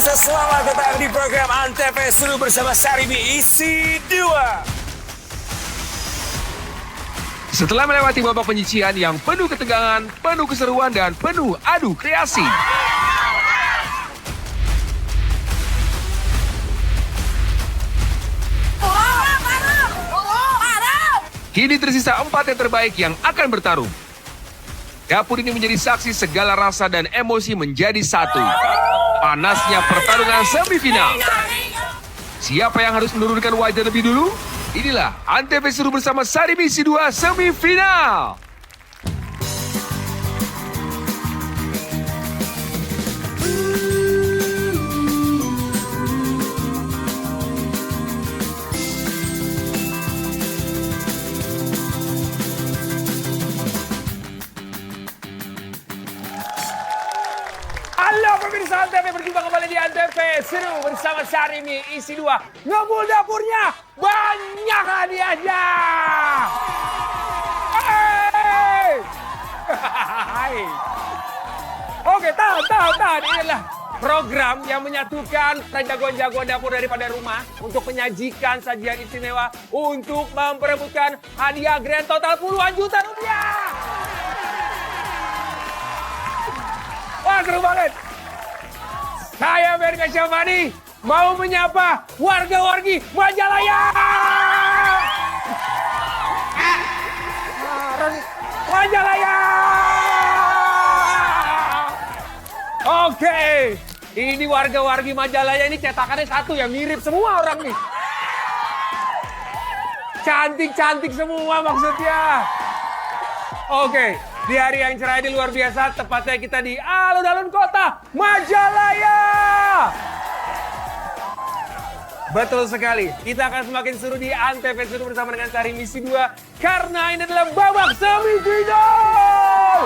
pemirsa, selamat datang di program Antv Seru bersama Sarimi isi 2. Setelah melewati babak penyisihan yang penuh ketegangan, penuh keseruan, dan penuh adu kreasi. Kini tersisa 4 yang terbaik yang akan bertarung. Dapur ini menjadi saksi segala rasa dan emosi menjadi satu. Panasnya pertarungan semifinal. Siapa yang harus menurunkan wajah lebih dulu? Inilah Antv Seru bersama Sarimi isi 2 semifinal. Halo pemirsa Antv, berjumpa kembali di Antv Seru bersama Sarimi isi 2. Ngebul dapurnya, banyak hadiahnya. Hai. Oke, tahan. Inilah program yang menyatukan jagoan-jagoan dapur daripada rumah untuk menyajikan sajian istimewa untuk memperebutkan hadiah grand total puluhan juta rupiah. Wah, seru banget. Saya Berka Syafani mau menyapa warga-wargi Majalaya. Majalaya. Oke, ini warga-wargi Majalaya ini cetakannya satu ya, mirip semua orang nih. Cantik-cantik semua maksudnya. Oke. Di hari yang cerah ini luar biasa, tepatnya kita di alun-alun kota Majalaya. Betul sekali, kita akan semakin seru di Antv Seru bersama dengan Sarimi isi 2. Karena ini adalah babak semifinal.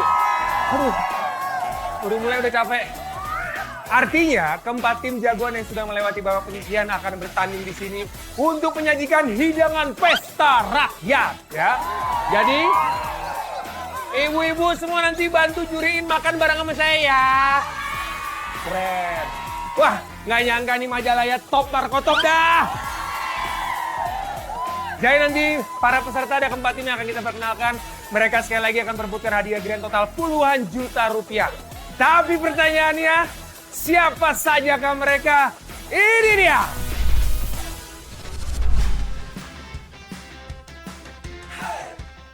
Udah mulai udah capek. Artinya, keempat tim jagoan yang sudah melewati babak penyisihan akan bertanding di sini untuk menyajikan hidangan pesta rakyat. Ya, jadi ibu-ibu semua nanti bantu juriin makan bareng sama saya ya. Keren. Wah, nggak nyangka nih Majalaya top markotop dah. Jadi nanti para peserta ada keempat tim yang akan kita perkenalkan. Mereka sekali lagi akan perebutkan hadiah grand total puluhan juta rupiah. Tapi pertanyaannya, siapa sajakah mereka? Ini dia.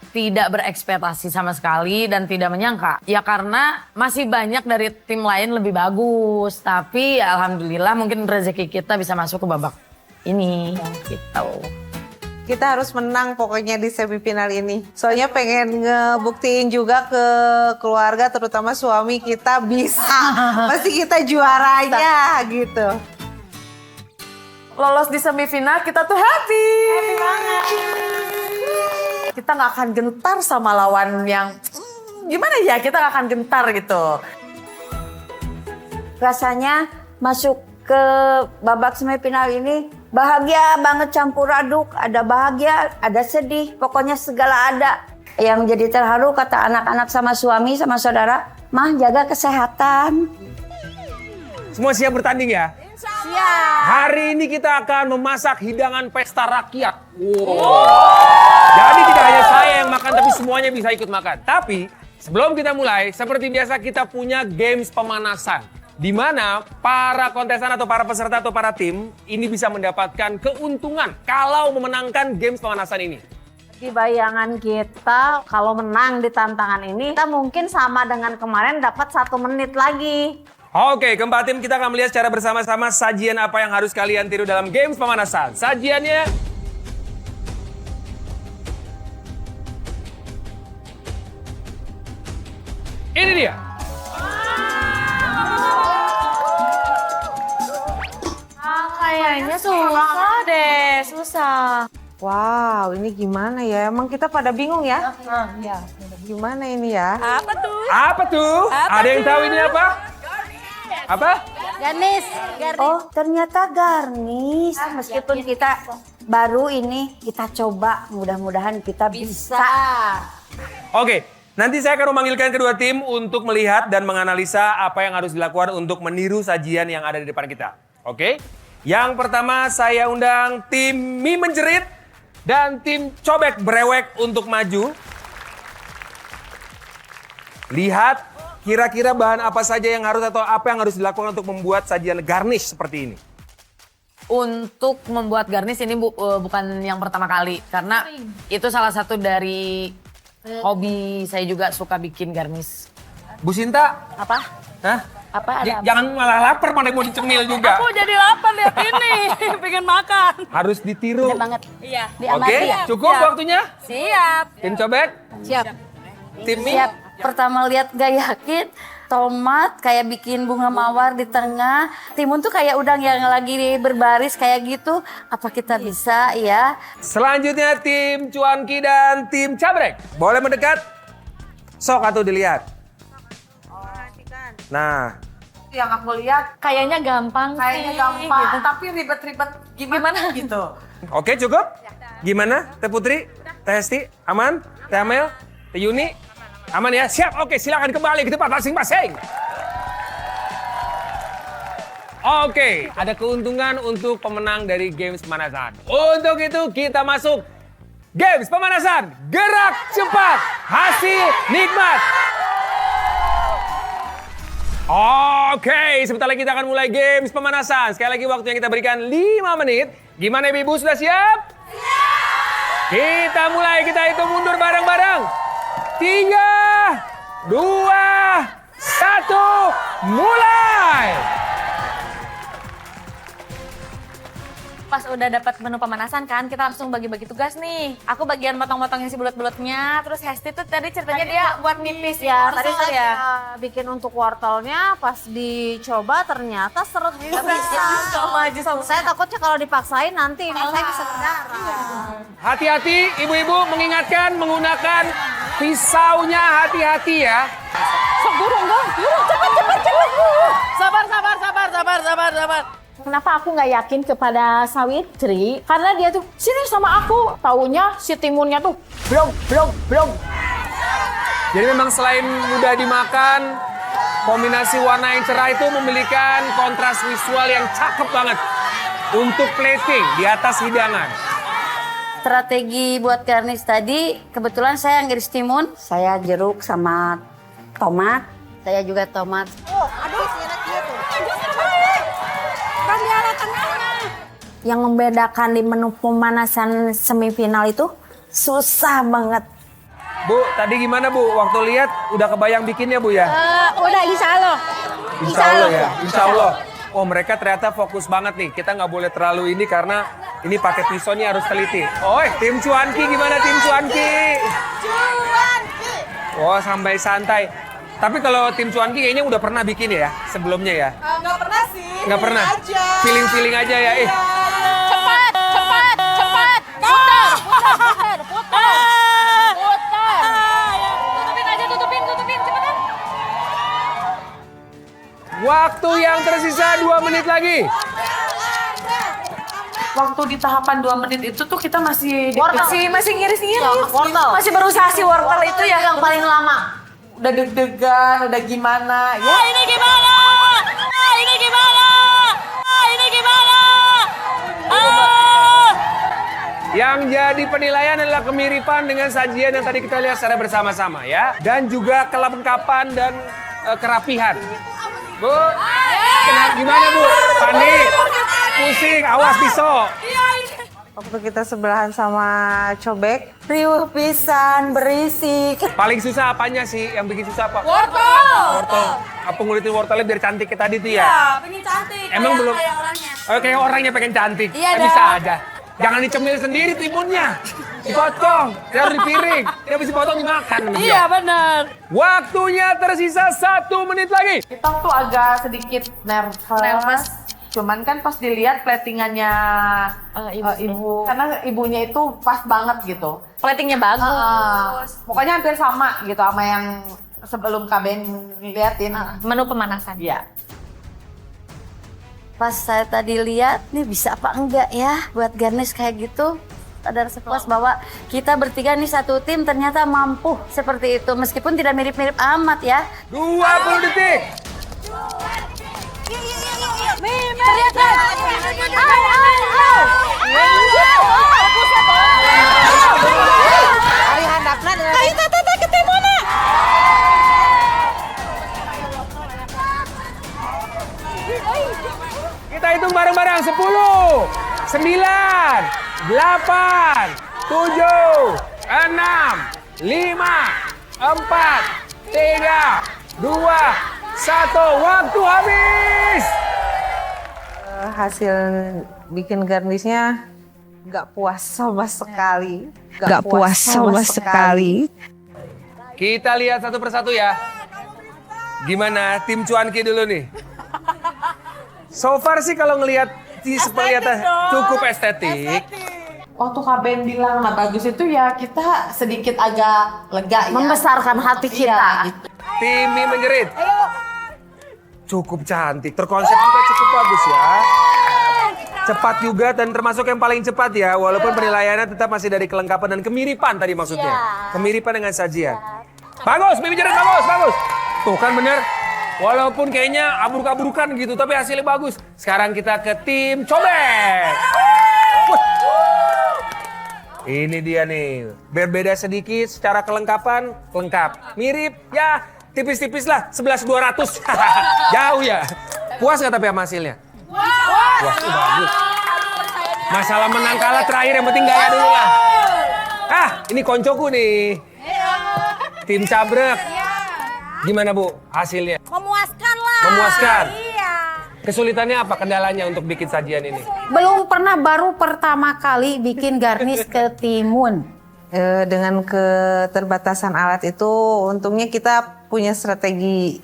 Tidak berekspektasi sama sekali dan tidak menyangka. Ya karena masih banyak dari tim lain lebih bagus. Tapi alhamdulillah mungkin rezeki kita bisa masuk ke babak ini gitu. Kita harus menang pokoknya di semifinal ini. Soalnya pengen ngebuktiin juga ke keluarga terutama suami kita bisa. Pasti kita juaranya gitu. Lolos di semifinal kita tuh happy. Happy banget. Kita nggak akan gentar sama lawan yang gimana ya, kita nggak akan gentar gitu. Rasanya masuk ke babak semifinal ini bahagia banget, campur aduk, ada bahagia, ada sedih, pokoknya segala ada. Yang menjadi terharu kata anak-anak sama suami sama saudara, "Mah, jaga kesehatan." Semua siap bertanding ya? Siap. Hari ini kita akan memasak hidangan pesta rakyat. Wow. Jadi tidak hanya saya yang makan, tapi semuanya bisa ikut makan. Tapi sebelum kita mulai, seperti biasa kita punya games pemanasan. Di mana para kontestan atau para peserta atau para tim ini bisa mendapatkan keuntungan kalau memenangkan games pemanasan ini. Di bayangan kita kalau menang di tantangan ini, kita mungkin sama dengan kemarin dapat 1 menit lagi. Oke, keempat tim kita akan melihat secara bersama-sama sajian apa yang harus kalian tiru dalam games pemanasan. Sajiannya ini dia. Kayaknya susah deh, susah. Wow, ini gimana ya? Emang kita pada bingung ya? Ya. Gimana ini ya? Apa tuh? Ada yang tahu ini apa? Apa? Garnis. Oh, ternyata garnis. Meskipun kita baru ini, kita coba. Mudah-mudahan kita bisa. Oke, Nanti saya akan memanggilkan kedua tim untuk melihat dan menganalisa apa yang harus dilakukan untuk meniru sajian yang ada di depan kita. Oke? Yang pertama saya undang tim mie menjerit dan tim cobek brewek untuk maju. Lihat kira-kira bahan apa saja yang harus atau apa yang harus dilakukan untuk membuat sajian garnish seperti ini. Untuk membuat garnish ini bukan yang pertama kali. Karena itu salah satu dari hobi saya juga suka bikin garnish. Bu Sinta, Apa? hah? Apa ada? Jangan malah lapar, mana mau dicemil juga. Aku jadi lapar lihat ini, pengen makan. Harus ditiru. Ada banget. Iya. Diamati Oke, ya? cukup waktunya? Siap. Tim cobek, Siap. tim mie. Siap. Pertama lihat gak yakin, tomat kayak bikin bunga mawar di tengah. Timun tuh kayak udang yang lagi berbaris kayak gitu. Apa kita bisa ya? Selanjutnya tim cuanki dan tim cabrek. Boleh mendekat? Sok atau dilihat. Nah, Yang aku lihat kayaknya gampang gitu. Tapi ribet-ribet gimana gitu. oke cukup? Gimana? Teh Putri? Teh Hesti? Aman? Teh Amel? Teh Yuni? Aman ya? Siap? Oke, silakan kembali ke tempat masing-masing. Oke, ada keuntungan untuk pemenang dari games pemanasan. Untuk itu kita masuk games pemanasan. Gerak cepat, hasil nikmat. Oke, sebentar lagi kita akan mulai games pemanasan. Sekali lagi waktu yang kita berikan 5 menit. Gimana Ibu, sudah siap? Siap! Kita mulai, kita hitung mundur bareng-bareng. 3, 2, 1, mulai! Pas udah dapat menu pemanasan kan, kita langsung bagi-bagi tugas nih. Aku bagian motong-motongin si bulat-bulatnya, terus Hesti tuh tadi ceritanya dia buat nipis Ya, terus tadi ya. saya bikin untuk wortelnya, pas dicoba ternyata seret Bisa. bisa. Sama aja sama. Saya takutnya kalau dipaksain nanti ini saya bisa berdarah. Hati-hati, ibu-ibu mengingatkan menggunakan pisaunya hati-hati ya. Sabar. Kenapa aku nggak yakin kepada Sawitri? Karena dia tuh sini sama aku, taunya si timunnya tuh blog. Jadi memang selain mudah dimakan, kombinasi warna yang cerah itu memiliki kontras visual yang cakep banget untuk plating di atas hidangan. Strategi buat garnish tadi, kebetulan saya yang iris timun. Saya jeruk sama tomat. Saya juga tomat. Yang membedakan di menu pemanasan semifinal itu susah banget. Bu, tadi gimana Bu? Waktu lihat udah kebayang bikinnya Bu ya? Udah insya Allah. Insya Allah ya, Insya Allah. Oh mereka ternyata fokus banget nih. Kita nggak boleh terlalu ini karena ini pakai pisau nih harus teliti. Oh, tim Cuanki gimana tim Cuanki? Oh sampai santai. Tapi kalau tim Cuanki kayaknya udah pernah bikin ya sebelumnya ya? Nggak pernah sih. Nggak pernah? Feeling-feeling aja ya. Cepat. Putar. Tutupin, cepetan. Waktu yang tersisa 2 menit lagi. Waktu di tahapan 2 menit itu tuh kita masih ngiris-ngiris. Wortel. Masih berusaha si wortel itu ya. Yang paling lama. Udah deg-degan, udah gimana ya. Ini gimana? Yang jadi penilaian adalah kemiripan dengan sajian yang tadi kita lihat secara bersama-sama ya. Dan juga kelengkapan dan kerapihan. Bu, gimana Bu? Panik, pusing, awas pisau. Waktu kita sebelahan sama cobek, Riuh pisan, berisik. Paling susah apanya sih? Yang bikin susah apa? Wortel. Apa ngulitin wortelnya biar cantik kayak tadi tuh ya? Pengen cantik. Emang belum? Kayak orangnya. Oh, kayak orangnya pengen cantik. Iya, Kan bisa aja. Jangan dicemil sendiri timunnya. Dipotong, dia harus dipiring. Dia bisa potong dimakan. Iya benar. Waktunya tersisa 1 menit lagi. Kita tuh agak sedikit nervous. Cuman kan pas dilihat platingannya ibu, karena ibunya itu pas banget gitu. Platingnya bagus. Pokoknya hampir sama gitu sama yang sebelum KBN liatin. Menu pemanasan. Iya. Pas saya tadi lihat, nih bisa apa enggak ya buat garnish kayak gitu. ada rasa puas bahwa kita bertiga nih satu tim ternyata mampu seperti itu. Meskipun tidak mirip-mirip amat ya. 20 detik. Ari handapna deui. Tata ketemona. Kita hitung bareng-bareng. 10, 9, 8, 7, 6, 5, 4, 3, 2, 1. Waktu habis. Hasil bikin garnisnya nggak puas sama sekali. Nggak puas sama sekali. Kita lihat satu persatu ya. Gimana tim cuanki dulu nih? So far sih kalau ngelihat seperti cukup estetik. Waktu Kak Ben bilang nggak bagus itu ya kita sedikit agak lega ya. Membesarkan hati kita. Iya, gitu. Tim mie menjerit. Cukup cantik, terkonsep juga cukup bagus ya. Cepat juga dan termasuk yang paling cepat ya. Walaupun penilaiannya tetap masih dari kelengkapan dan kemiripan tadi maksudnya. Kemiripan dengan sajian. Bagus, mie menjerit bagus, bagus. Tuh kan bener. Walaupun kayaknya abruk-abrukan gitu, tapi hasilnya bagus. Sekarang kita ke tim cobek. Wah. Ini dia nih, berbeda sedikit secara kelengkapan, lengkap. Mirip, ya tipis-tipis lah, 11.200. Jauh ya. Puas nggak tapi sama hasilnya? Wah, bagus. Masalah menang kalah terakhir, yang penting gaya dulu lah. Ini koncoku nih. Tim cabrek. Gimana Bu hasilnya? Memuaskan lah. Memuaskan? Iya. Kesulitannya apa kendalanya untuk bikin sajian ini? Belum pernah, baru pertama kali bikin garnish ketimun. Dengan keterbatasan alat itu, untungnya kita punya strategi.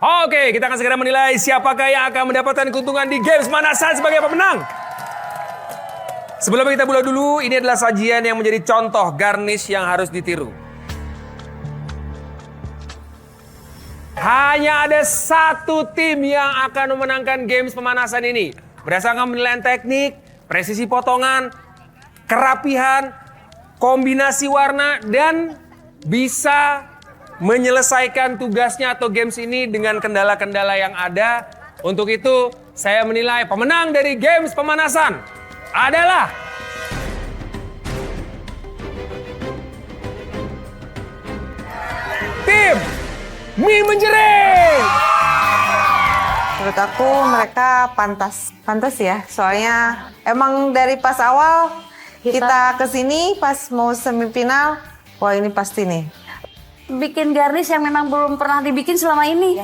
Oke, kita akan segera menilai siapakah yang akan mendapatkan keuntungan di games Pemanasan sebagai pemenang. Sebelum kita mulai dulu, ini adalah sajian yang menjadi contoh garnish yang harus ditiru. Hanya ada satu tim yang akan memenangkan games pemanasan ini. Berdasarkan penilaian teknik, presisi potongan, kerapihan, kombinasi warna, dan bisa menyelesaikan tugasnya atau games ini dengan kendala-kendala yang ada. Untuk itu, saya menilai pemenang dari games pemanasan adalah tim Mie Menjerit. Menurut aku mereka pantas ya. Soalnya emang dari pas awal kita kesini pas mau semifinal, wah ini pasti nih. Bikin garnish yang memang belum pernah dibikin selama ini.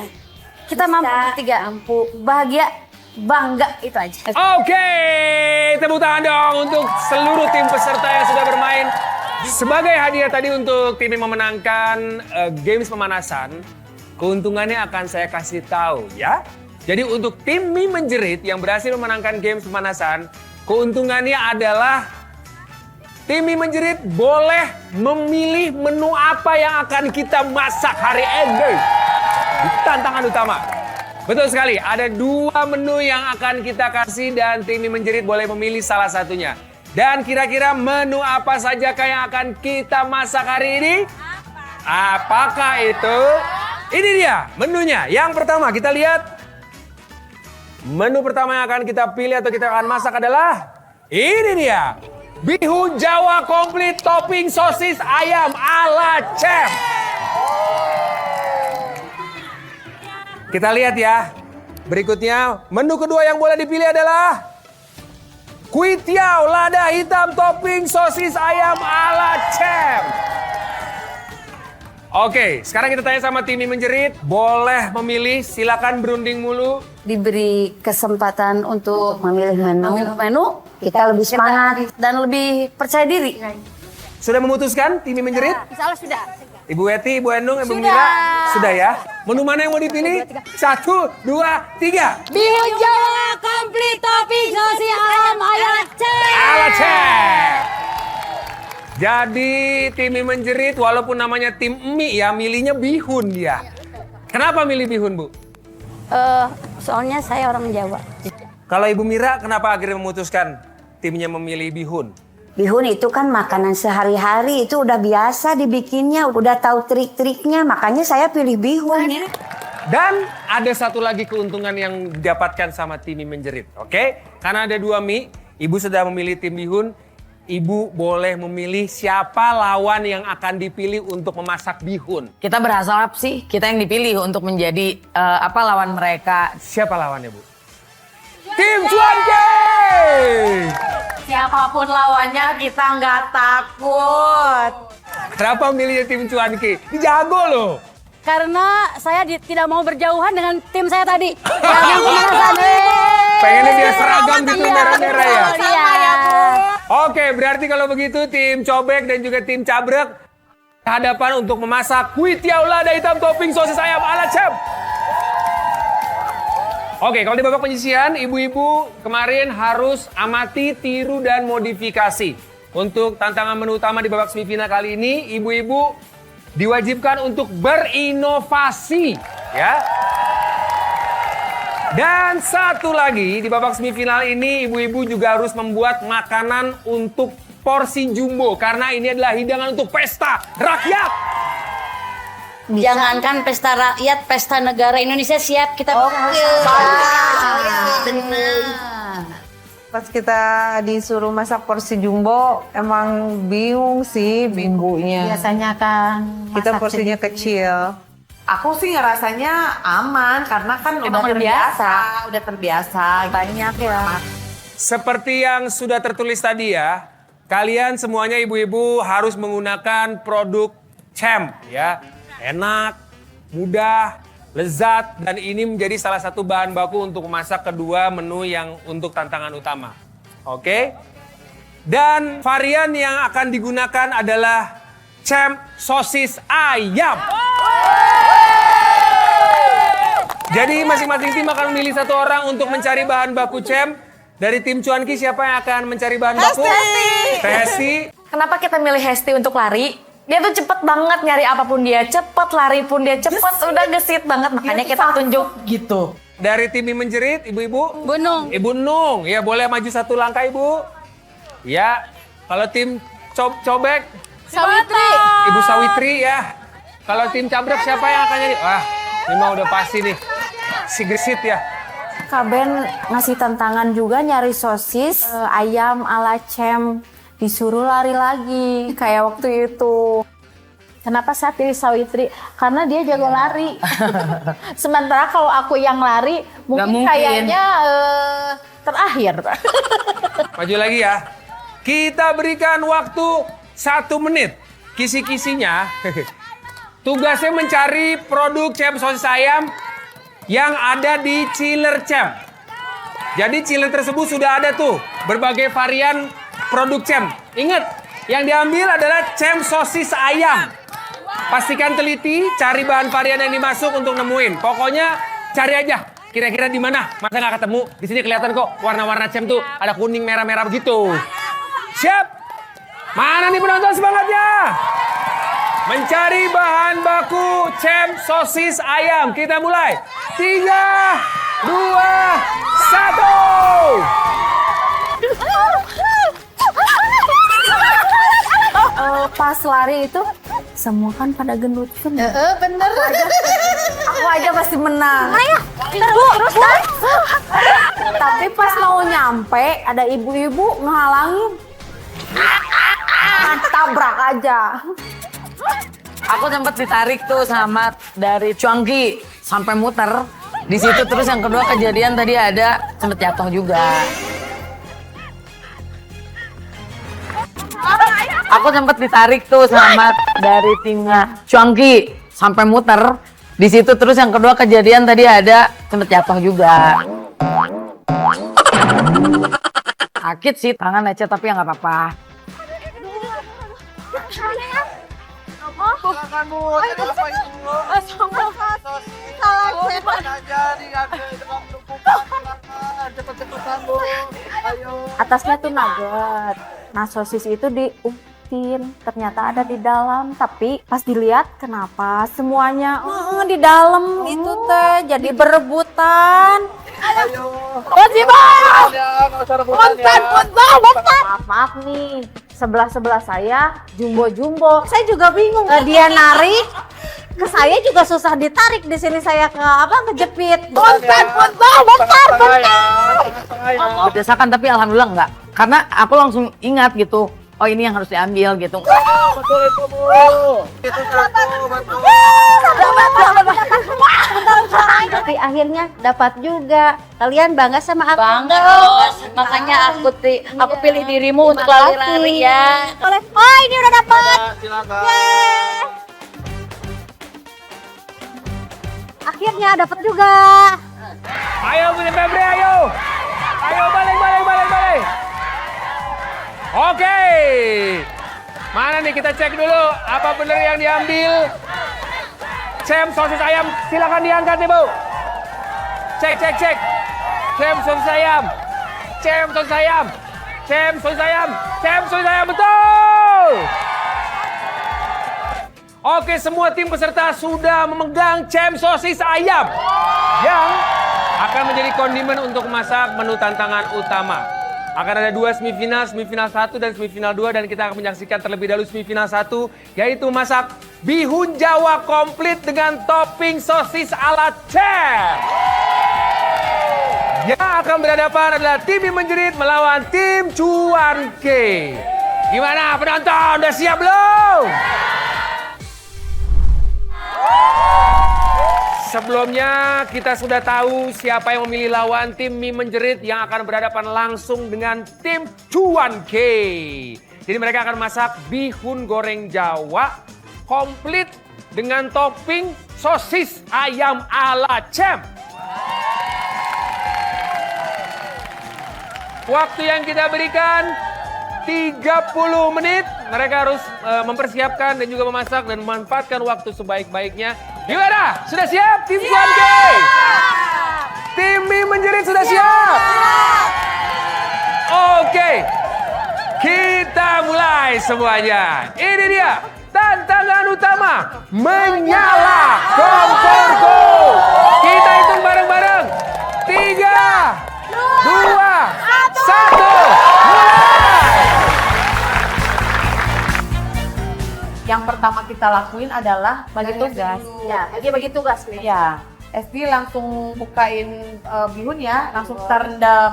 Kita mampu bertiga. Bahagia, bangga, itu aja. Oke, tepuk tangan dong untuk seluruh tim peserta yang sudah bermain. Sebagai hadiah tadi untuk tim yang memenangkan games pemanasan, keuntungannya akan saya kasih tahu ya. Jadi untuk tim Mie Menjerit yang berhasil memenangkan games pemanasan, keuntungannya adalah tim Mie Menjerit boleh memilih menu apa yang akan kita masak hari ini. Tantangan utama. Betul sekali, ada 2 menu yang akan kita kasih dan tim Mie Menjerit boleh memilih salah satunya. Dan kira-kira menu apa saja yang akan kita masak hari ini? Apakah itu? Ini dia menunya. Yang pertama kita lihat. Menu pertama yang akan kita pilih atau kita akan masak adalah ini dia. Bihun Jawa komplit topping sosis ayam ala chef. Kita lihat ya. Berikutnya menu kedua yang boleh dipilih adalah Kuih Tiao lada hitam topping sosis ayam ala chef. Oke, sekarang kita tanya sama tim Mie Menjerit. Boleh memilih, silakan berunding mulu. Diberi kesempatan untuk memilih menu, kita lebih semangat dan lebih percaya diri. Sudah memutuskan tim Mie Menjerit? Insya Allah sudah. Ibu Weti, Ibu Endung, Ibu Mira? Sudah ya? Menu mana yang mau dipilih? 1, 2, 3. Bihun Jawa komplit topping sosis ayam ala chef. Ala chef. Jadi tim Mie Menjerit walaupun namanya tim mie ya, milihnya bihun dia. Kenapa milih bihun, Bu? Soalnya saya orang Jawa. Kalau Ibu Mira kenapa akhirnya memutuskan timnya memilih bihun? Bihun itu kan makanan sehari-hari, itu udah biasa dibikinnya, udah tahu trik-triknya, makanya saya pilih bihun. Dan ada satu lagi keuntungan yang didapatkan sama tim mie menjerit, oke? Karena ada 2 mie, ibu sudah memilih tim bihun, ibu boleh memilih siapa lawan yang akan dipilih untuk memasak bihun. Kita berharap sih kita yang dipilih untuk menjadi lawan mereka. Siapa lawannya, Bu? Tim Cuanki! Siapapun lawannya kita nggak takut. Kenapa milihnya tim Cuanki? Ini jago loh. Karena saya tidak mau berjauhan dengan tim saya tadi. Yang pemanasan. Pengennya dia seragam gitu merah-merah ya? Sama ya, Bu. Oke, berarti kalau begitu tim Cobek dan juga tim Cabrek hadapan untuk memasak kuitiau lada hitam topping sosis ayam ala chef. Oke, kalau di babak penyisihan, ibu-ibu kemarin harus amati, tiru, dan modifikasi. Untuk tantangan menu utama di babak semifinal kali ini, ibu-ibu diwajibkan untuk berinovasi, ya. Dan satu lagi, di babak semifinal ini, ibu-ibu juga harus membuat makanan untuk porsi jumbo. Karena ini adalah hidangan untuk pesta rakyat. Jangankan pesta rakyat, pesta negara Indonesia siap kita. Pas kita disuruh masak porsi jumbo, emang bingung sih bumbunya. Biasanya kan Kita masak porsinya sedikit. kecil. Aku sih ngerasanya aman karena kan Emang udah udah biasa. udah terbiasa. Banyak ya. Seperti yang sudah tertulis tadi ya, kalian semuanya ibu-ibu harus menggunakan produk Champ ya. Enak, mudah, lezat, dan ini menjadi salah satu bahan baku untuk memasak kedua menu yang untuk tantangan utama. Oke? Dan varian yang akan digunakan adalah Champ sosis ayam. Jadi masing-masing tim akan memilih satu orang untuk mencari bahan baku Champ. Dari tim Cuanki siapa yang akan mencari bahan baku? Hesti. Kenapa kita milih Hesti untuk lari? Dia tuh cepet banget nyari apapun dia cepet, lari pun dia cepet, udah gesit banget. Makanya kita tunjuk Gitu. Dari tim mie menjerit, ibu-ibu? Bunung. Ibu Nung, ya boleh maju satu langkah ibu. Ya, kalau tim Cobek, Sawitri. Ibu Sawitri ya. Kalau tim Cabrek siapa yang akan jadi? Wah, ini mah udah pasti nih. Si gesit ya. Kaben ngasih tantangan juga nyari sosis ayam ala Cem. Disuruh lari lagi kayak waktu itu. Kenapa saya pilih Sawitri? Karena dia jago lari. Sementara kalau aku yang lari, mungkin. Kayaknya terakhir. Maju lagi ya. Kita berikan waktu 1 menit. Kisi-kisinya, tugasnya mencari produk Champ sosis ayam yang ada di chiller Champ. Jadi chiller tersebut sudah ada tuh berbagai varian produk Champ. Ingat, yang diambil adalah Champ sosis ayam. Pastikan teliti, cari bahan varian yang dimasuk untuk nemuin. Pokoknya cari aja. Kira-kira di mana? Masa nggak ketemu? Di sini kelihatan kok warna-warna Champ tuh ada kuning, merah-merah begitu. Siap? Mana nih penonton semangatnya? Mencari bahan baku Champ sosis ayam. Kita mulai. 3, 2, 1. Pas lari itu semua kan pada gendut kan. Bener. Aku aja pasti menang. Terus kan? Tapi pas mau nyampe ada ibu-ibu ngehalangin. Tabrak aja. Aku sempat ditarik tuh sama dari Cuanki sampai muter. Di situ terus yang kedua kejadian tadi ada sempet jatuh juga. Aku sempat ditarik tuh sama dari timnya Cuanki sampai muter. Di situ terus yang kedua kejadian tadi ada sempet jatuh juga. Sakit sih, tangan lecet tapi ya nggak apa-apa. Atasnya tuh nugget. Nah sosis itu diumpetin. Ternyata ada di dalam. Tapi pas dilihat kenapa semuanya di dalam itu teh jadi berebutan. Masih banyak. Punten. Maaf nih. Sebelah saya jumbo. Saya juga bingung. Dia narik, ke saya juga susah ditarik. Di sini saya kejepit. Punten. Bentar. Berdasarkan tapi alhamdulillah enggak. Karena aku langsung ingat gitu. Oh ini yang harus diambil gitu. Tapi akhirnya dapat juga. Kalian bangga sama aku? Bangga dong. Makanya aku pilih dirimu untuk lari-lari ya. Oh ini udah dapat. Akhirnya dapat juga. Ayo Bunda Febri, ayo. Ayo balik. Oke. Mana nih kita cek dulu apa benar yang diambil. Cem sosis ayam silakan diangkat nih Bu. Cek. Cem sosis ayam betul. Oke, semua tim peserta sudah memegang cem sosis ayam yang akan menjadi kondimen untuk masak menu tantangan utama. Akan ada 2 semifinal 1 dan semifinal 2 dan kita akan menyaksikan terlebih dahulu semifinal 1 yaitu masak bihun Jawa komplit dengan topping sosis ala chef. Yang akan berhadapan adalah tim Mie Menjerit melawan tim Cuanke. Gimana penonton, udah siap belum? Sebelumnya kita sudah tahu siapa yang memilih lawan tim Mie Menjerit yang akan berhadapan langsung dengan tim Cuanke. Jadi mereka akan masak bihun goreng Jawa komplit dengan topping sosis ayam ala chef. Waktu yang kita berikan 30 menit. Mereka harus mempersiapkan dan juga memasak dan memanfaatkan waktu sebaik-baiknya. Gimana? Sudah siap tim Cuanke? Tim Mie Menjerit sudah siap? Oke. Kita mulai semuanya. Ini dia tantangan utama. Menyala komporku. Kita hitung bareng-bareng. 3, 2, 1. Mulai! Yang pertama kita lakuin adalah bagi tugas. Ya, bagi tugas nih. Ya, Esti langsung bukain bihun ya, langsung kita rendam.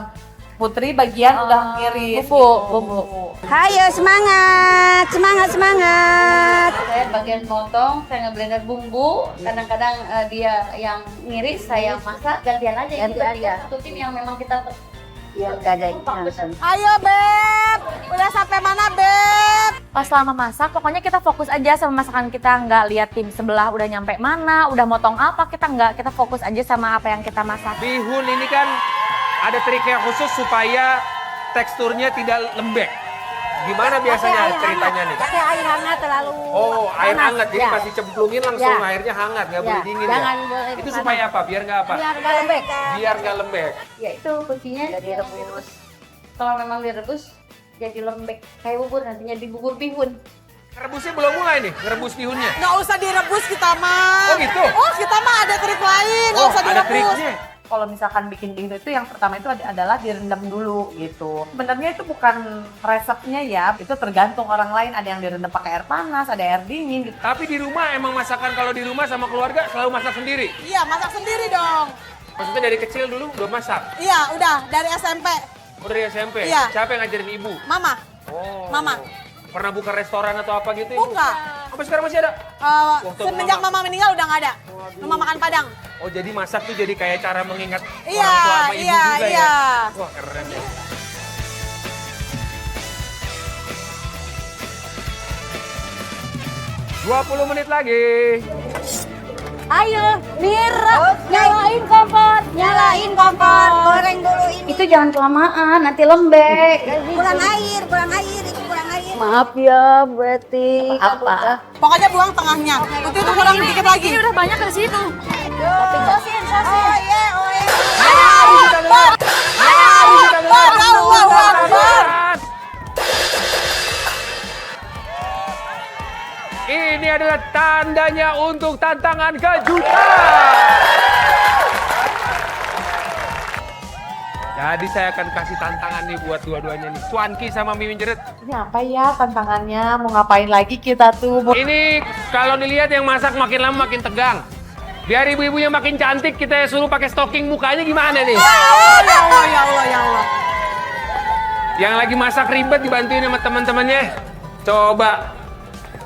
Putri bagian udah ngiris bumbu. Hayo semangat. Saya bagian potong, saya ngeblender bumbu. Kadang-kadang dia yang ngiris, saya yang masak. Gantian aja. Satu tim yang memang kita Ayo Beb, udah sampai mana Beb? pas selama masak, pokoknya kita fokus aja sama masakan kita, nggak lihat tim sebelah udah nyampe mana, udah motong apa, kita fokus aja sama apa yang kita masak. Bihun ini kan ada triknya khusus supaya teksturnya tidak lembek. Gimana biasanya ceritanya nih? Pakai air hangat terlalu Oh, air panas. hangat. Jadi Ya. pas dicemplungin langsung Ya. airnya hangat, nggak Ya, boleh dingin jangan ya? boleh Itu panas. supaya apa? Biar nggak apa? Biar nggak lembek. Biar nggak lembek. Ya itu kuncinya direbus. Kalau memang direbus jadi lembek kayak bubur, nantinya di bubur bihun. Rebusnya belum mulai nih, ngerebus bihunnya. Nggak usah direbus kita mah. Oh gitu? Oh kita mah ada trik lain, nggak Oh, usah ada direbus. triknya. Kalau misalkan bikin bihun itu yang pertama itu adalah direndam dulu gitu. Sebenarnya itu bukan resepnya ya, itu tergantung orang lain. Ada yang direndam pakai air panas, ada air dingin gitu. Tapi di rumah emang masakan kalau di rumah sama keluarga selalu masak sendiri. Iya masak sendiri dong. Maksudnya dari kecil dulu udah masak. Iya udah dari SMP. Oh, dari SMP? Iya. Siapa yang ngajarin ibu? Mama. Oh. Mama. Pernah buka restoran atau apa gitu? Ibu? Buka. Sampai sekarang masih ada? Waktu Semenjak mama- mama meninggal udah nggak ada. Mama makan Padang. Oh jadi masak tuh jadi kayak cara mengingat Iya, orang tua sama ibu iya, juga iya. ya? Wah keren ya. ...20 menit lagi. Ayo, Mira, nyalain kompor, goreng dulu ini. Itu jangan kelamaan, nanti lembek. Kurang air, itu kurang air. Maaf ya, berarti Apa? Pokoknya buang tengahnya. Itu kurang dikit lagi. Ini udah banyak dari situ. Sosin. Oh iya. Ini adalah tandanya untuk tantangan kejutan. Jadi saya akan kasih tantangan nih buat dua-duanya nih. Cuanki sama Mimin Jerit. Ini apa ya tantangannya? Mau ngapain lagi kita tuh? Ini kalau dilihat yang masak makin lama makin tegang. Biar ibu-ibunya makin cantik, kita suruh pakai stocking mukanya gimana nih? Ya Allah, ya Allah, ya Allah. Yang lagi masak ribet dibantuin sama teman-temannya. Coba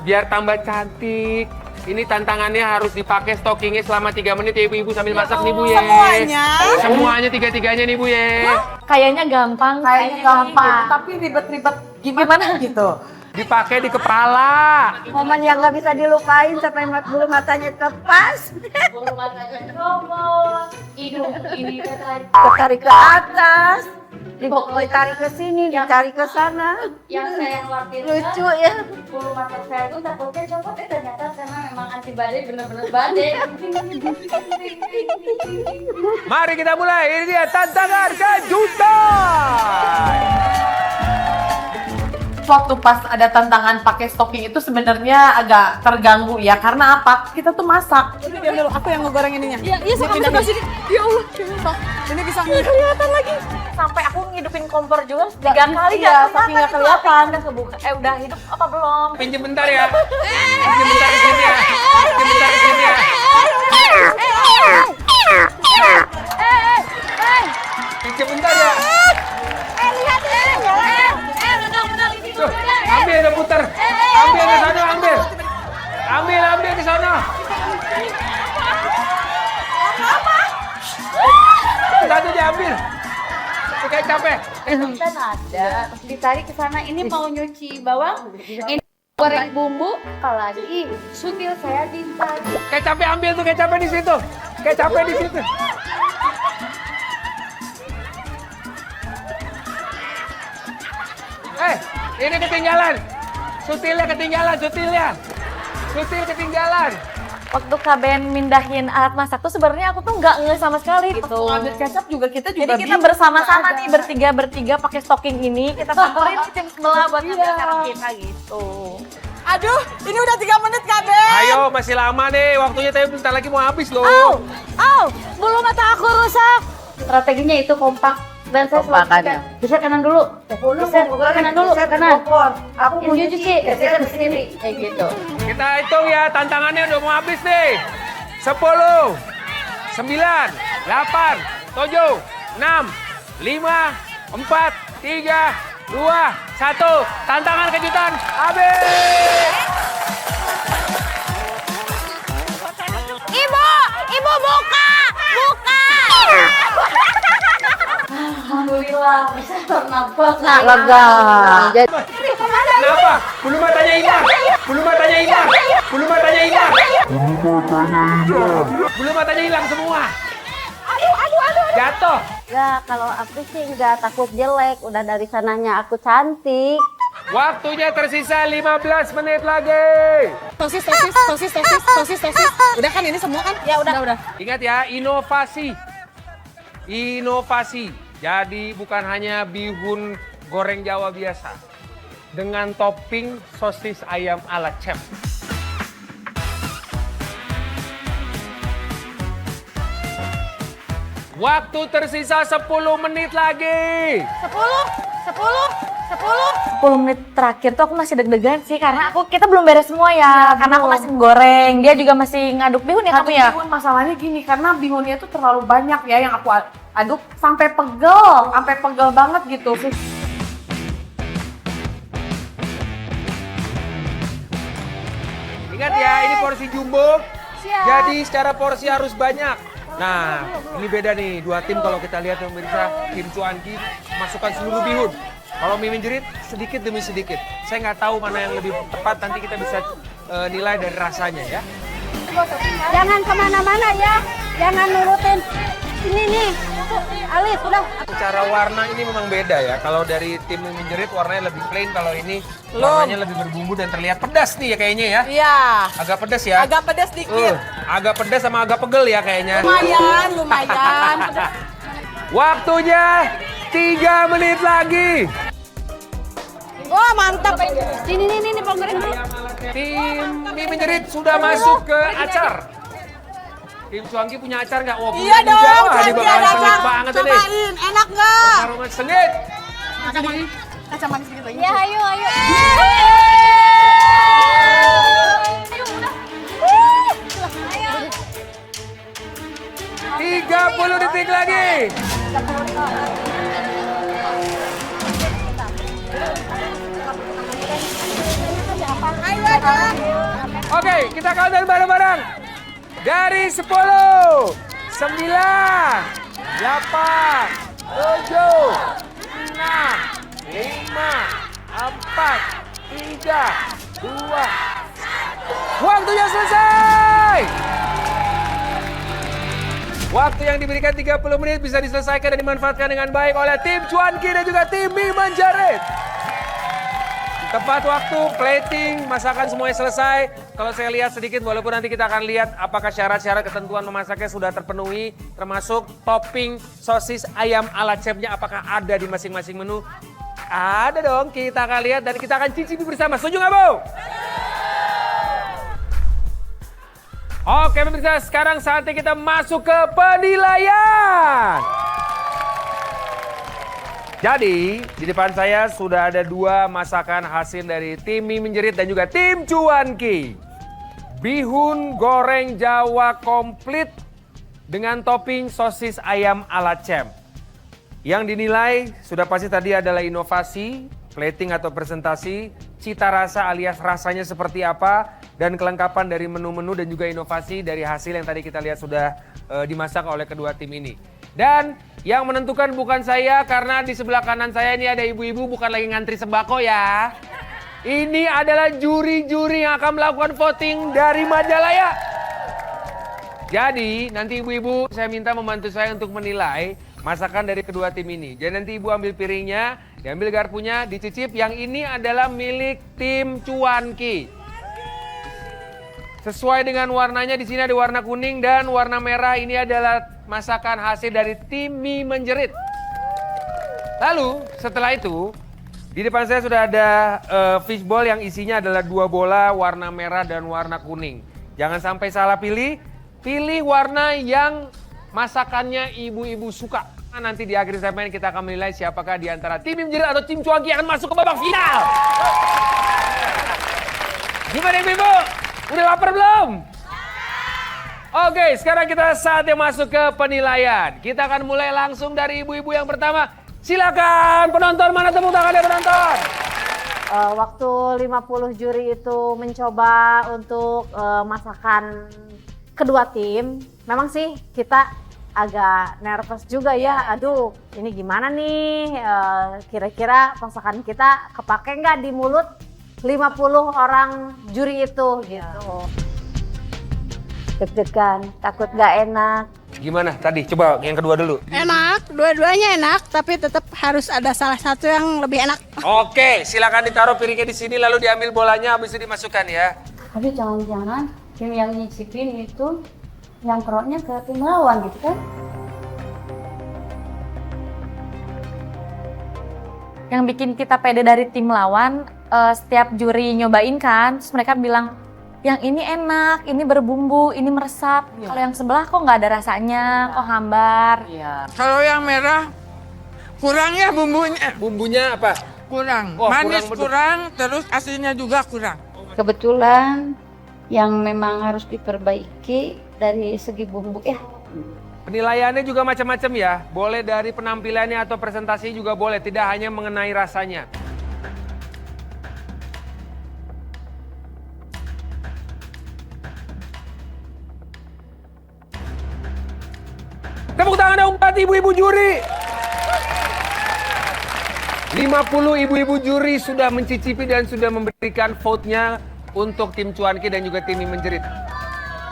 biar tambah cantik. Ini tantangannya harus dipakai stockingnya selama 3 menit ya ibu-ibu sambil masak nih Bu ya. Semuanya? Semuanya tiga-tiganya nih Bu ya. Kayaknya gampang. Kayaknya gampang, tapi ribet-ribet gimana gitu. Dipakai di kepala. Momen yang nggak bisa dilupain sampai bulu matanya kepas. Ditarik ke atas, ditarik ke sini, ditarik ke sana. Yang saya khawatirkan Lucu ya. bulu mata saya itu takutnya copot ternyata karena memang anti badai bener-bener badai. Mari kita mulai. Ini dia tantangan kejutan. Waktu pas ada tantangan pakai stocking itu sebenarnya agak terganggu ya. Karena apa? Kita tuh masak. Diam dulu, aku yang ngegoreng ininya. Iya, Saya pindah sini. Ya Allah, ini bisa kelihatan lagi. Sampai aku ngidupin kompor juga 3 kali Iya, tapi nggak kelihatan. Udah kebuka. Udah hidup apa belum? Pinjem bentar ya. Pinjem bentar di sini ya. Pinjem bentar di sini ya. Pinjem bentar ya. Tuh, ambil udah putar. Ambil ke sana, ambil. Ambil ke sana. Satu diambil. Kayak capek. Kan ada, terus ditarik ke sana. Ini mau nyuci bawang, ini goreng bumbu, apalagi sutil saya ditarik. Kayak capek ambil tuh, kayak capek di situ. Kayak capek di situ. Ini ketinggalan. Sutilnya ketinggalan, sutilnya. Sutil ketinggalan. Waktu KBN mindahin alat masak tuh sebenarnya aku tuh nggak nge sama sekali gitu. Ngambil kecap juga kita juga Jadi kita bingung. bersama-sama nih bertiga pakai stocking ini kita samperin ke tim sebelah buat ngambil cara kita gitu. Aduh, ini udah 3 menit Kak Ben. Ayo, masih lama nih. Waktunya tapi bentar lagi mau habis loh. Bulu mata aku rusak. Strateginya itu kompak dan saya selalu bisa kanan dulu. Bisa kanan dulu, kanan. Aku mau Cuci, geser ke sini kayak gitu. Kita hitung ya, tantangannya udah mau habis nih. 10, 9, 8, 7, 6, 5, 4, 3, 2, 1. Tantangan kejutan habis. Ibu buka! Alhamdulillah bisa bernafas. lega. Jadi Kenapa? Bulu matanya hilang. Bulu matanya hilang. Bulu matanya hilang. Bulu matanya hilang semua. Jatuh. ya kalau aku sih nggak takut jelek. Udah dari sananya aku cantik. Waktunya tersisa 15 menit lagi. Sosis. Udah kan ini semua kan? Ya udah. Ingat ya, inovasi. Inovasi. Jadi bukan hanya bihun goreng Jawa biasa. Dengan topping sosis ayam ala chef. Waktu tersisa 10 menit lagi. 10 menit terakhir tuh aku masih deg-degan sih karena kita belum beres semua ya. Karena aku masih goreng, dia juga masih ngaduk bihun ya kamu ya. Bihun masalahnya gini, karena bihunnya itu terlalu banyak ya yang aku aduk sampai pegel banget gitu. Ingat ya, ini porsi jumbo. Jadi secara porsi harus banyak. Nah, ini beda nih. 2 tim kalau kita lihat pemirsa, tim Cuanki masukkan seluruh bihun. Kalau Mimin Jerit sedikit demi sedikit. Saya nggak tahu mana yang lebih tepat, nanti kita bisa nilai dari rasanya ya. Jangan kemana-mana ya. Jangan nurutin. Ini nih. Alif udah. Secara warna ini memang beda ya. Kalau dari tim Mimin Jerit warnanya lebih plain, kalau ini warnanya lebih berbumbu dan terlihat pedas nih ya kayaknya ya. Iya. Agak pedas ya. Agak pedas dikit. Agak pedas sama agak pegel ya kayaknya. Lumayan. Waktunya 3 menit lagi. Wah, mantap. Ini Bang Goreng. Tim Mimin Jerit sudah masuk ke acar. Tim Cuanki punya acar nggak? Wah, Iya punya dong, juga. Wah, ini Cuanki bakalan ada sengit acar. banget ini. Cobain, enak nggak? Pertarungan sengit. Kacang manis sedikit lagi. Ya, ayo, ayo. 30 detik lagi. Oke, kita countdown bareng-bareng. Dari 10, 9, 8, 7, 6, 5, 4, 3, 2. Waktunya selesai. Waktu yang diberikan 30 menit bisa diselesaikan dan dimanfaatkan dengan baik oleh tim Cuanki dan juga tim mie menjerit. Tepat waktu, plating, masakan semuanya selesai. Kalau saya lihat sedikit, walaupun nanti kita akan lihat apakah syarat-syarat ketentuan memasaknya sudah terpenuhi, termasuk topping sosis ayam ala chefnya apakah ada di masing-masing menu. Ada dong, kita akan lihat dan kita akan cicipi bersama. Setuju nggak, Bu? Oke pemirsa, sekarang saatnya kita masuk ke penilaian. Jadi, di depan saya sudah ada 2 masakan hasil dari tim mie menjerit dan juga tim Cuanki. Bihun goreng Jawa komplit dengan topping sosis ayam ala chef. Yang dinilai sudah pasti tadi adalah inovasi, plating atau presentasi, cita rasa alias rasanya seperti apa, dan kelengkapan dari menu-menu dan juga inovasi dari hasil yang tadi kita lihat sudah dimasak oleh kedua tim ini. Dan yang menentukan bukan saya karena di sebelah kanan saya ini ada ibu-ibu bukan lagi ngantri sembako ya. Ini adalah juri-juri yang akan melakukan voting dari Majalaya. Jadi nanti ibu-ibu saya minta membantu saya untuk menilai masakan dari kedua tim ini. Jadi nanti ibu ambil piringnya, diambil garpunya, dicicip. Yang ini adalah milik tim Cuanki. Sesuai dengan warnanya, di sini ada warna kuning dan warna merah. Ini adalah masakan hasil dari tim mie menjerit. Lalu setelah itu, di depan saya sudah ada fishball yang isinya adalah 2 bola warna merah dan warna kuning. Jangan sampai salah pilih, pilih warna yang masakannya ibu-ibu suka. Nanti di akhir segmen kita akan menilai siapakah di antara tim mie menjerit atau tim Cuanki akan masuk ke babak final. Gimana ibu-ibu? Udah lapar belum? Oke, sekarang kita saatnya masuk ke penilaian. Kita akan mulai langsung dari ibu-ibu yang pertama. Silakan penonton, mana tepuk tangannya penonton? Waktu 50 juri itu mencoba untuk masakan kedua tim, memang sih kita agak nervous juga ya. Aduh, ini gimana nih? Kira-kira masakan kita kepake nggak di mulut 50 orang juri itu gitu. Deg-degan, takut nggak enak. Gimana tadi? Coba yang kedua dulu. Enak, dua-duanya enak, tapi tetap harus ada salah satu yang lebih enak. Oke, silakan ditaruh piringnya di sini lalu diambil bolanya habis itu dimasukkan ya. Tapi jangan-jangan tim yang nyicipin itu yang perutnya ke tim lawan gitu kan? Yang bikin kita pede dari tim lawan, setiap juri nyobain kan, terus mereka bilang, yang ini enak, ini berbumbu, ini meresap. Iya. Kalau yang sebelah kok nggak ada rasanya, kok hambar. Iya. Kalau yang merah, kurang ya bumbunya. Bumbunya apa? Kurang, Oh, manis kurang kurang, terus asinnya juga kurang. Kebetulan yang memang harus diperbaiki dari segi bumbu ya. Penilaiannya juga macam-macam ya. Boleh dari penampilannya atau presentasi juga boleh, tidak hanya mengenai rasanya. Tepuk tangan untuk 4 ibu-ibu juri. 50 ibu-ibu juri sudah mencicipi dan sudah memberikan vote-nya untuk tim Cuanki dan juga tim mie menjerit.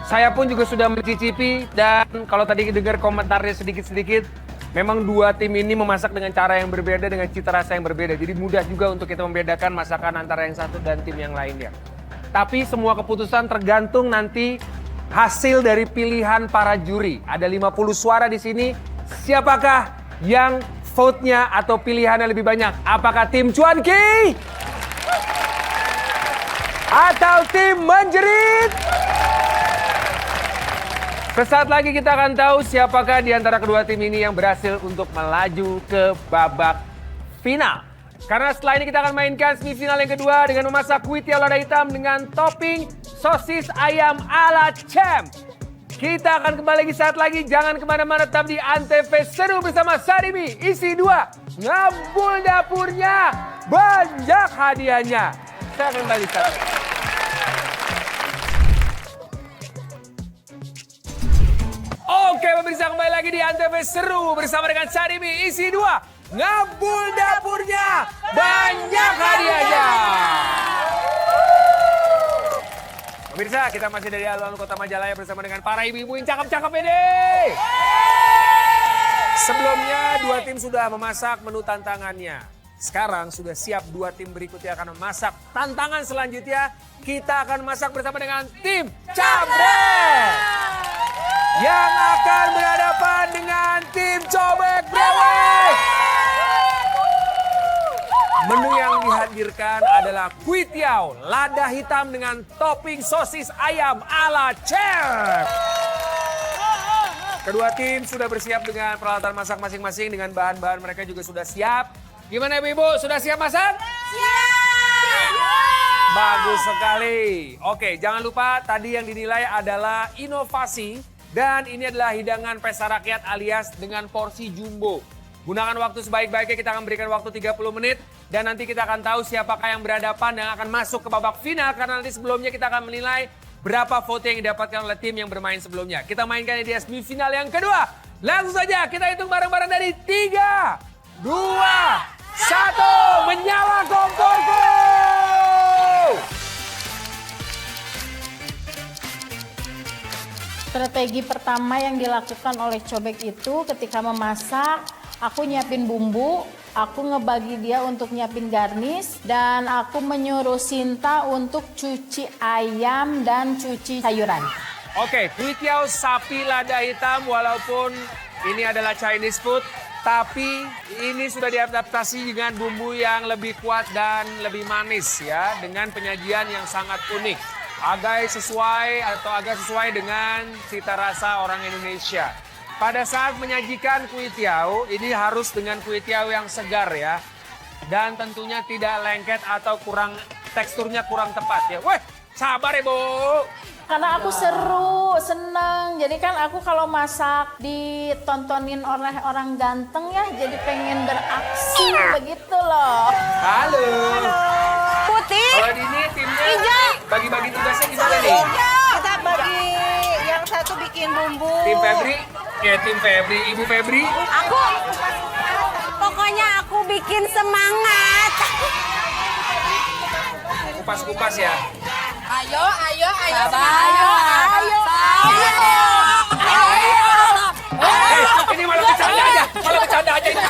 Saya pun juga sudah mencicipi dan kalau tadi dengar komentarnya sedikit-sedikit, memang 2 tim ini memasak dengan cara yang berbeda, dengan cita rasa yang berbeda. Jadi mudah juga untuk kita membedakan masakan antara yang satu dan tim yang lainnya. Tapi semua keputusan tergantung nanti hasil dari pilihan para juri. Ada 50 suara di sini. Siapakah yang vote-nya atau pilihannya lebih banyak? Apakah tim Cuanki? Atau tim menjerit? Sesaat lagi kita akan tahu siapakah di antara kedua tim ini yang berhasil untuk melaju ke babak final. Karena setelah ini kita akan mainkan semifinal yang kedua dengan memasak kuih tiaw lada hitam dengan topping sosis ayam ala Champ. Kita akan kembali lagi saat lagi. Jangan kemana-mana, tetap di Antv seru bersama Sarimi. Isi 2. Ngabul dapurnya. Banyak hadiahnya. Saya akan kembali saat lagi. Oke pemirsa, kembali lagi di Antv seru bersama dengan Sarimi. Isi 2. Ngabul dapurnya. Banyak hadiahnya. Pemirsa, kita masih dari alun-alun Kota Majalaya bersama dengan para ibu-ibu yang cakep-cakep ini. Sebelumnya, dua tim sudah memasak menu tantangannya. Sekarang sudah siap dua tim berikutnya akan memasak tantangan selanjutnya. Kita akan masak bersama dengan tim Cabrek. Yang akan berhadapan dengan tim Cobek Brewek. Menu yang dihadirkan adalah kuih tiaw lada hitam dengan topping sosis ayam ala Chef. Kedua tim sudah bersiap dengan peralatan masak masing-masing, dengan bahan-bahan mereka juga sudah siap. Gimana Ibu-Ibu, sudah siap masak? Siap! Bagus sekali. Oke, jangan lupa tadi yang dinilai adalah inovasi dan ini adalah hidangan pesta rakyat alias dengan porsi jumbo. Gunakan waktu sebaik-baiknya, kita akan berikan waktu 30 menit. Dan nanti kita akan tahu siapakah yang berhadapan yang akan masuk ke babak final. Karena nanti sebelumnya kita akan menilai berapa vote yang didapatkan oleh tim yang bermain sebelumnya. Kita mainkan di semifinal yang kedua. Langsung saja kita hitung bareng-bareng dari 3, 2, 1. Menyala komporku! Strategi pertama yang dilakukan oleh Cobek itu ketika memasak, aku nyiapin bumbu, aku ngebagi dia untuk nyiapin garnish, dan aku menyuruh Sinta untuk cuci ayam dan cuci sayuran. Oke, kuih tiaw sapi lada hitam walaupun ini adalah Chinese food, tapi ini sudah diadaptasi dengan bumbu yang lebih kuat dan lebih manis ya, dengan penyajian yang sangat unik. Agak sesuai dengan cita rasa orang Indonesia. Pada saat menyajikan kuih tiaw, ini harus dengan kuih tiaw yang segar ya. Dan tentunya tidak lengket atau teksturnya kurang tepat ya. Weh, sabar ya Bu. Karena aku seneng. Jadi kan aku kalau masak ditontonin oleh orang ganteng ya, jadi pengen beraksi begitu loh. Halo. Putih. Kalau di ini timnya bagi-bagi tugasnya gimana nih? Kita bagi yang satu bikin bumbu. Tim Febri, ya tim Febri, Ibu Febri. Pokoknya aku bikin semangat. Kupas-kupas ya. Ayo. Ini malah bercanda aja ini.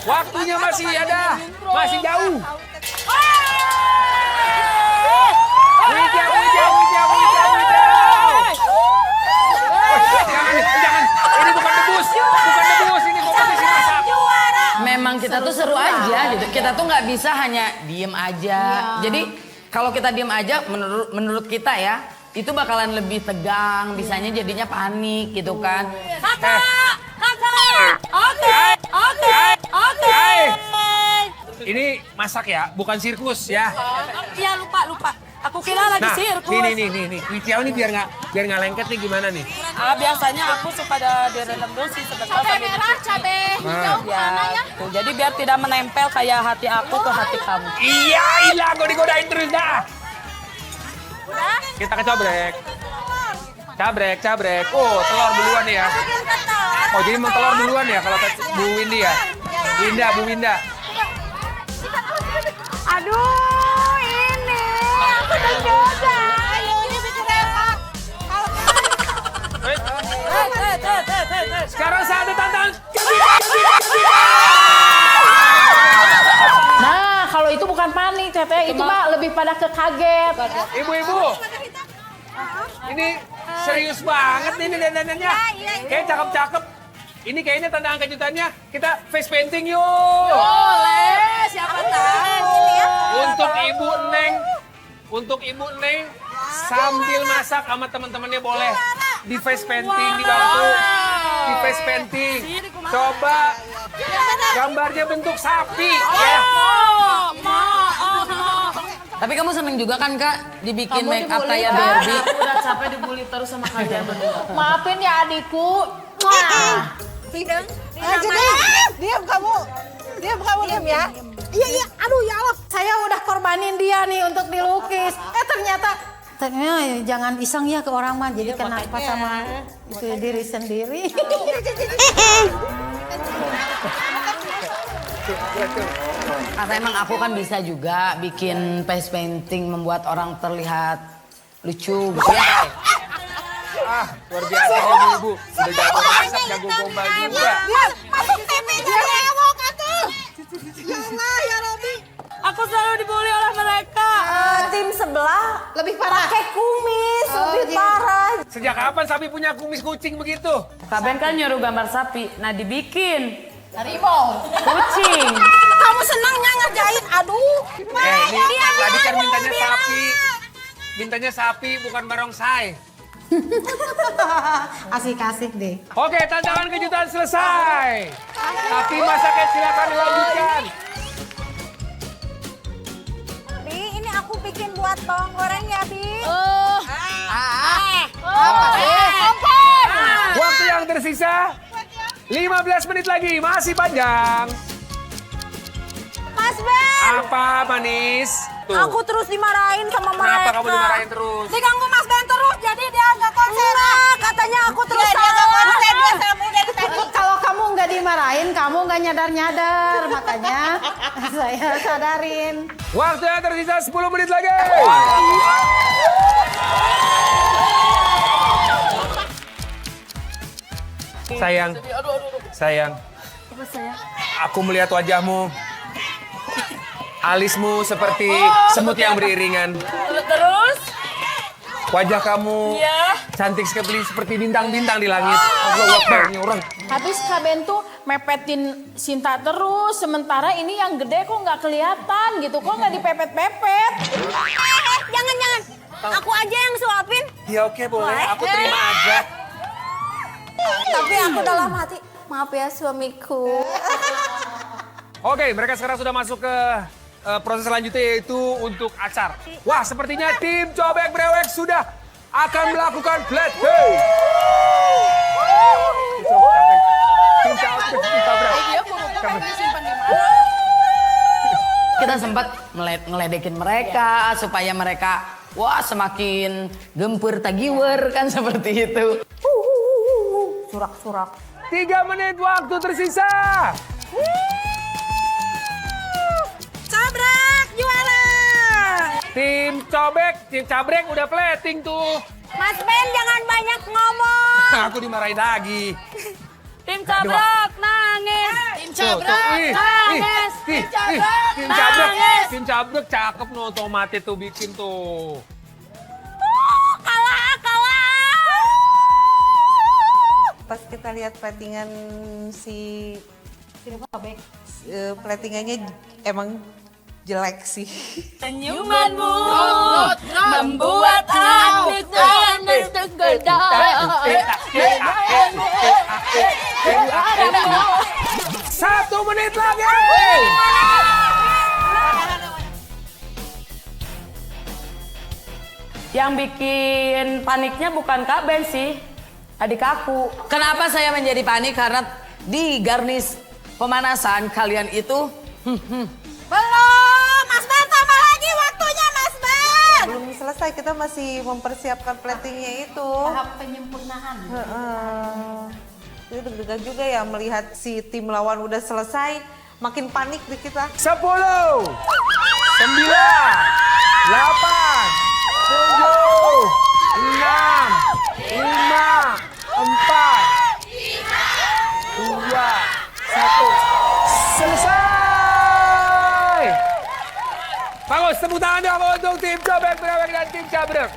Waktunya masih ada, masih jauh. Jangan. Ini bukan debus, ini kompetisi masak. Memang kita tuh seru aja gitu. Kita tuh nggak bisa hanya diem aja. Jadi kalau kita diem aja, menurut kita ya, itu bakalan lebih tegang. Bisanya jadinya panik gitu kan. Kakak. Oke. Ini masak ya, bukan sirkus ya. Iya lupa. Aku kira lagi sirkus. Nih. Kuih tiaw ini biar nggak lengket nih gimana nih? Biasanya aku suka direndam dulu sih sebentar. Cabai merah, cabai hijau mana ya? Tuh, jadi biar tidak menempel kayak hati aku ke hati kamu. Iya, ilah gue digodain terus dah. Kita ke cabrek. Cabrek. Oh, telur duluan nih ya. Oh, jadi mau telur duluan ya kalau Bu Windy ya? Bu Winda. Aduh, ini aku tergoda. Ayo, ini bikin enak. Sekarang saatnya tantangan. Nah, kalau itu bukan panik, Teteh. Itu mah lebih pada ke kaget. Ibu-ibu, ini serius banget nih dandanannya. Kayak cakep-cakep. Ini kayaknya tantangan kejutannya, kita face painting yuk. Boleh, siapa tahu. Untuk Ibu Neng, sambil masak sama teman-temannya boleh di face painting di bawah. Di face painting. Coba gambarnya bentuk sapi ya. Tapi kamu seneng juga kan Kak dibikin Kamu make up dibully, kayak Kak? Barbie? Aku udah capek dibully terus sama kalian berdua. Maafin ya adikku. Diam kamu. Diam ya. Iya, aduh ya Allah. Saya udah korbanin dia nih untuk dilukis. Ternyata jangan iseng ya ke orang mah. Jadi kenapa sama itu diri sendiri. Karena emang aku kan bisa juga bikin face painting membuat orang terlihat lucu gitu ya. Luar biasa ibu-ibu. Udah jago masak, jago gombal juga. Masuk TV jadi ewok atuh. Ya Allah ya Robi. Aku selalu dibully oleh mereka. Tim sebelah lebih parah. Pakai kumis, lebih parah. Sejak kapan sapi punya kumis kucing begitu? Kak Ben kan nyuruh gambar sapi, nah dibikin Harimau. kucing. Kamu senangnya ngerjain, aduh. Ini tadi kan mintanya sapi. Mintanya sapi bukan barongsai. Asik-asik deh. Oke, tantangan kejutan selesai. Tapi masaknya silakan dilanjutkan. Bi, ini aku bikin buat bawang goreng ya, Bi. Waktu yang tersisa 15 menit lagi, masih panjang. Mas Ben, Apa manis? Tuh. aku terus dimarahin sama mereka. Kenapa kamu dimarahin terus? Diganggu Mas Ben terus, jadi dia nggak konsen. Katanya aku terus salah. Kalau kamu nggak dimarahin, kamu nggak nyadar-nyadar. Makanya saya sadarin. Waktu yang tersisa 10 menit lagi. Sayang. Aku melihat wajahmu. Alismu seperti semut yang beriringan. Terus? Wajah kamu cantik sekali seperti bintang-bintang di langit. Allahu Akbar, ini orang. Habis Kak Ben tuh mepetin Sinta terus, sementara ini yang gede kok nggak kelihatan gitu, kok nggak dipepet-pepet. Jangan. Aku aja yang suapin. Ya oke boleh, aku terima aja. Tapi aku dalam hati, maaf ya suamiku. Oke, mereka sekarang sudah masuk ke proses selanjutnya yaitu untuk acar. Wah, sepertinya tim Cobek Brewek sudah akan melakukan flat day. Tim Cobek. Kita sempat ngeledekin mereka supaya mereka semakin gempur tagiwer kan seperti itu. Surak-surak. 3 menit waktu tersisa. Cabrak juara. Tim Cabrek udah plating tuh. Mas Ben jangan banyak ngomong. Aku dimarahin lagi. Tim Cabrak nangis. Tim Cabrek nangis. Tim Cabrek cakep no, otomatis tuh bikin tuh. Kalah. Pas kita lihat platingan si platingannya emang jelek sih. Senyumanmu membuat hati tergedar. 1 menit lagi. Yang bikin paniknya bukan Kak Ben sih, adik aku. Kenapa saya menjadi panik? Karena di garnish pemanasan kalian itu Belum, Mas Ben tambah lagi waktunya Mas Ben. Belum selesai, kita masih mempersiapkan platingnya itu. Tahap penyempurnaan. Itu deg-degan juga ya melihat si tim lawan udah selesai, makin panik di kita. 10, 9, 8, 7, 6, 5, 4, 3, 2, 1. Selesai! Bagus, tepuk tangan dong untuk tim Cobek Brewek dan tim Cabrek.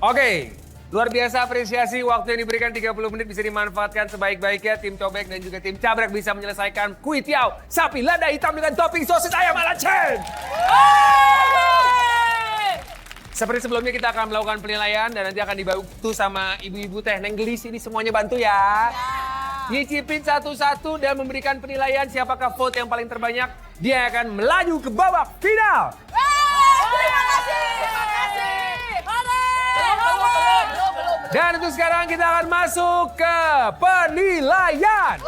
Oke, luar biasa apresiasi waktu yang diberikan 30 menit bisa dimanfaatkan sebaik-baiknya. Tim Cobek dan juga tim Cabrek bisa menyelesaikan kue tiaw sapi lada hitam dengan topping sosis ayam ala Chen. Seperti sebelumnya kita akan melakukan penilaian dan nanti akan dibantu sama ibu-ibu teh Neng Gelis ini semuanya bantu ya. Nyicipin satu-satu dan memberikan penilaian siapakah vote yang paling terbanyak. Dia akan melaju ke babak final. Terima kasih. Dan untuk sekarang kita akan masuk ke penilaian.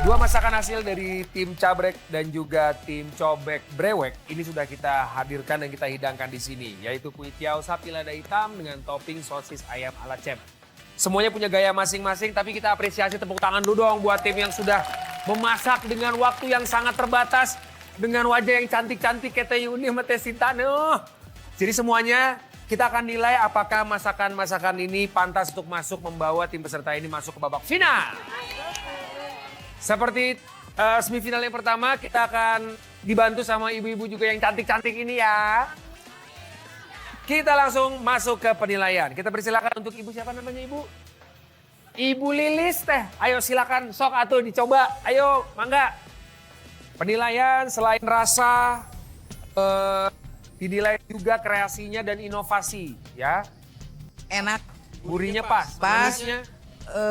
Dua masakan hasil dari tim Cabrek dan juga tim Cobek Brewek ini sudah kita hadirkan dan kita hidangkan di sini, yaitu kuitiau sapi lada hitam dengan topping sosis ayam ala Cem. Semuanya punya gaya masing-masing, tapi kita apresiasi tepuk tangan dulu dong buat tim yang sudah memasak dengan waktu yang sangat terbatas, dengan wajah yang cantik-cantik kayak Teh Yuni sama Teh Sinta. Jadi semuanya kita akan nilai apakah masakan-masakan ini pantas untuk masuk membawa tim peserta ini masuk ke babak final. Seperti semifinal yang pertama, kita akan dibantu sama ibu-ibu juga yang cantik-cantik ini ya. Kita langsung masuk ke penilaian. Kita persilakan untuk ibu, siapa namanya ibu? Ibu Lilis teh. Ayo silakan, sok atuh dicoba. Ayo, mangga. Penilaian selain rasa, dinilai juga kreasinya dan inovasi ya. Enak. Gurihnya pas. Pas. Manisnya.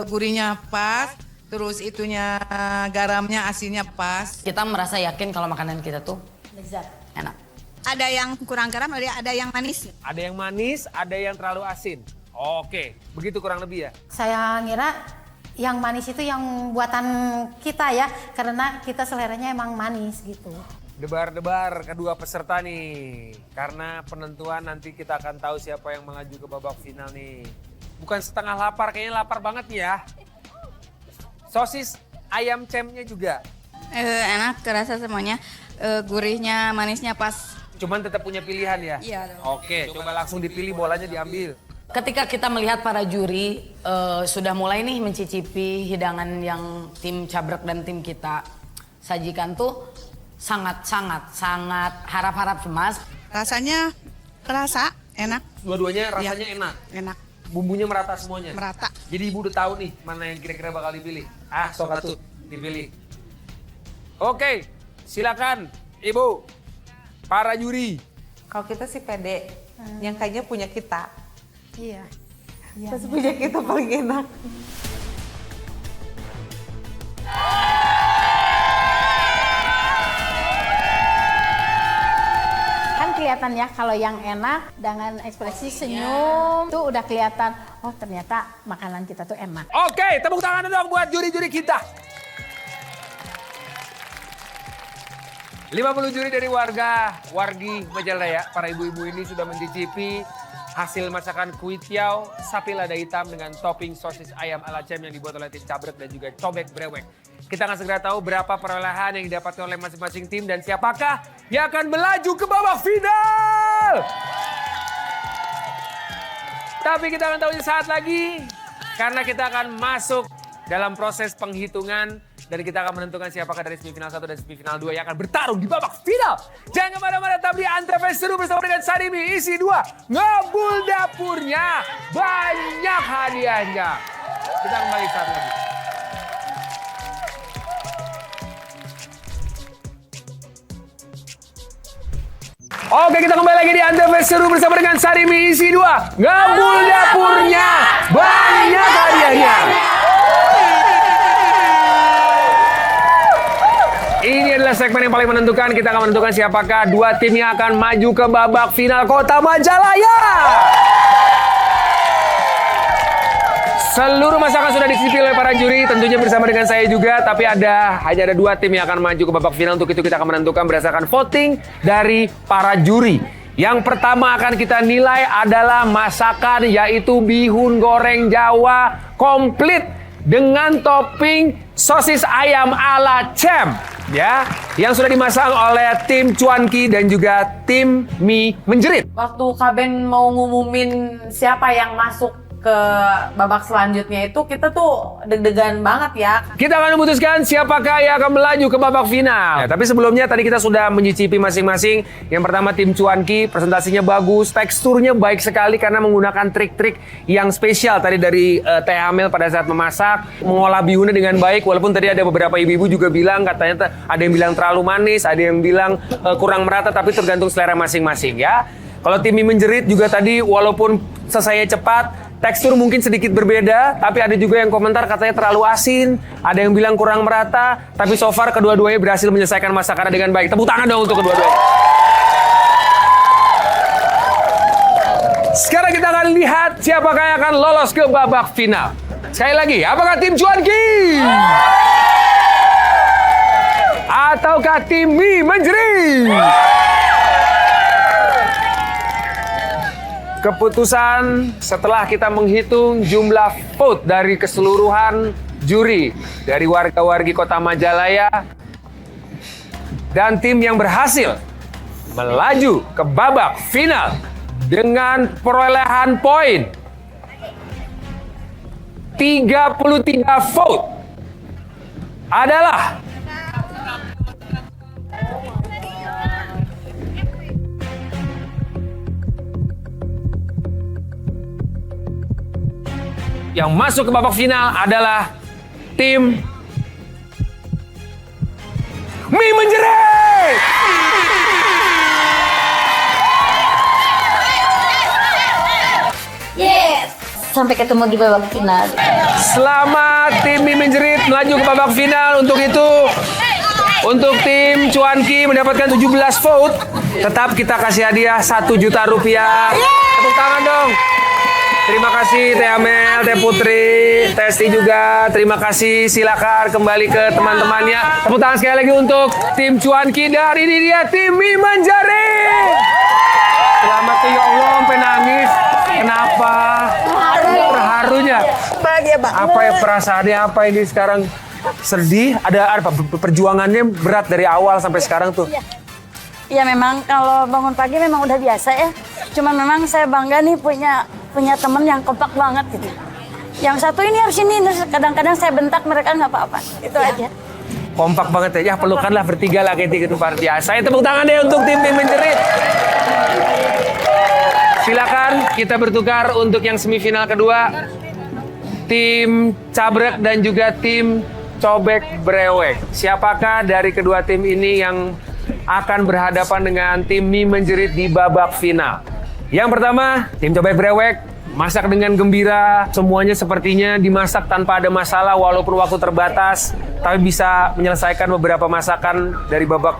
Gurihnya pas. Terus itunya garamnya, asinnya pas. Kita merasa yakin kalau makanan kita tuh lezat, enak. Ada yang kurang garam, ada yang manis. Ada yang manis, ada yang terlalu asin. Oke, begitu kurang lebih ya. Saya ngira yang manis itu yang buatan kita ya, karena kita seleranya emang manis gitu. Debar-debar kedua peserta nih. Karena penentuan nanti kita akan tahu siapa yang melaju ke babak final nih. Bukan setengah lapar, kayaknya lapar banget nih ya. Sosis ayam Cemnya juga. Enak, terasa semuanya. Gurihnya, manisnya pas. Cuman tetap punya pilihan ya? Iya. Oke, coba langsung dipilih, bolanya diambil. Ketika kita melihat para juri sudah mulai nih mencicipi hidangan yang tim Cabrek dan tim kita sajikan tuh sangat harap-harap cemas. Rasanya kerasa, enak. Dua-duanya rasanya enak. Enak, Bumbunya merata semuanya. merata. Jadi ibu udah tahu nih mana yang kira-kira bakal dipilih. Sok atuh dipilih. Oke, silakan ibu. Para juri. Kalau kita sih pede, yang kayaknya punya kita. Iya. Terus punya kita paling enak. Kan kelihatan ya kalau yang enak dengan ekspresi senyum tuh udah kelihatan, oh ternyata makanan kita tuh enak. Oke, tepuk tangan dong buat juri-juri kita. 50 juri dari wargi Majalaya, para ibu-ibu ini sudah mencicipi hasil masakan kuitiau sapi lada hitam dengan topping sosis ayam ala Cem yang dibuat oleh tim Cabrek dan juga Cobek Brewek. Kita akan segera tahu berapa perolehan yang didapatkan oleh masing-masing tim dan siapakah yang akan melaju ke babak final. Tapi kita akan tahu saat lagi karena kita akan masuk dalam proses penghitungan dan kita akan menentukan siapakah dari semifinal 1 dan semifinal 2 yang akan bertarung di babak final. Jangan kemana-mana, tetap di Antv seru bersama dengan Sarimi isi 2. Ngebul dapurnya, banyak hadiahnya. Kita kembali saat lagi. Oke, kita kembali lagi di Antv seru bersama dengan Sarimi isi 2. Ngebul dapurnya, banyak hadiahnya. Ini adalah segmen yang paling menentukan. Kita akan menentukan siapakah dua tim yang akan maju ke babak final Kota Majalaya. Seluruh masakan sudah dicicipi oleh para juri, tentunya bersama dengan saya juga. Tapi hanya ada dua tim yang akan maju ke babak final. Untuk itu kita akan menentukan berdasarkan voting dari para juri. Yang pertama akan kita nilai adalah masakan yaitu bihun goreng Jawa komplit dengan topping sosis ayam ala Cem. Ya, yang sudah dimasak oleh tim Cuanki dan juga tim Mie Menjerit. Waktu Kaben mau ngumumin siapa yang masuk ke babak selanjutnya itu kita tuh deg-degan banget ya. Kita akan memutuskan siapakah yang akan melaju ke babak final. Ya, tapi sebelumnya tadi kita sudah menyicipi masing-masing. Yang pertama tim Cuanki, presentasinya bagus, teksturnya baik sekali karena menggunakan trik-trik yang spesial tadi dari Teh Amel pada saat memasak, mengolah bihunnya dengan baik. Walaupun tadi ada beberapa ibu-ibu juga bilang katanya ada yang bilang terlalu manis, ada yang bilang kurang merata, tapi tergantung selera masing-masing ya. Kalau tim mie menjerit juga tadi walaupun selesainya cepat, tekstur mungkin sedikit berbeda, tapi ada juga yang komentar katanya terlalu asin, ada yang bilang kurang merata, tapi so far kedua-duanya berhasil menyelesaikan masakannya dengan baik. Tepuk tangan dong untuk kedua-duanya. Sekarang kita akan lihat siapakah yang akan lolos ke babak final. Sekali lagi, apakah tim Cuanki? Ataukah tim mie menjerit? Keputusan setelah kita menghitung jumlah vote dari keseluruhan juri dari warga-wargi Kota Majalaya dan tim yang berhasil melaju ke babak final dengan perolehan poin 33 vote adalah yang masuk ke babak final adalah tim mie menjerit. Yes. Sampai ketemu di babak final. Selamat tim mie menjerit melaju ke babak final. Untuk itu, untuk tim Cuanki mendapatkan 17 vote. Tetap kita kasih hadiah 1 juta rupiah. Tepuk tangan dong. Terima kasih Teh Amel, Teh Putri, Teh Esti juga. Terima kasih. Silakan kembali ke teman-temannya. Tepuk tangan sekali lagi untuk tim Cuanki dan ini dia tim mie menjerit. Selamat tuh ya Allah, sampai nangis. Kenapa? Terharunya. Bahagia banget. Apa ya perasaannya? Apa ini sekarang? Sedih? Ada apa? Perjuangannya berat dari awal sampai sekarang tuh. Ya memang kalau bangun pagi memang udah biasa ya. Cuman memang saya bangga nih punya teman yang kompak banget gitu. Yang satu ini harus ini, kadang-kadang saya bentak mereka nggak apa-apa. Itu aja. Kompak banget ya, pelukanlah bertiga lah kayak luar biasa. Saya tepuk tangan deh untuk tim mie menjerit. Silakan kita bertukar untuk yang semifinal kedua. Tim Cabrek dan juga tim Cobek Brewek. Siapakah dari kedua tim ini yang akan berhadapan dengan tim mie menjerit di babak final? Yang pertama, tim Cobek Brewek masak dengan gembira. Semuanya sepertinya dimasak tanpa ada masalah walaupun waktu terbatas. Tapi bisa menyelesaikan beberapa masakan dari babak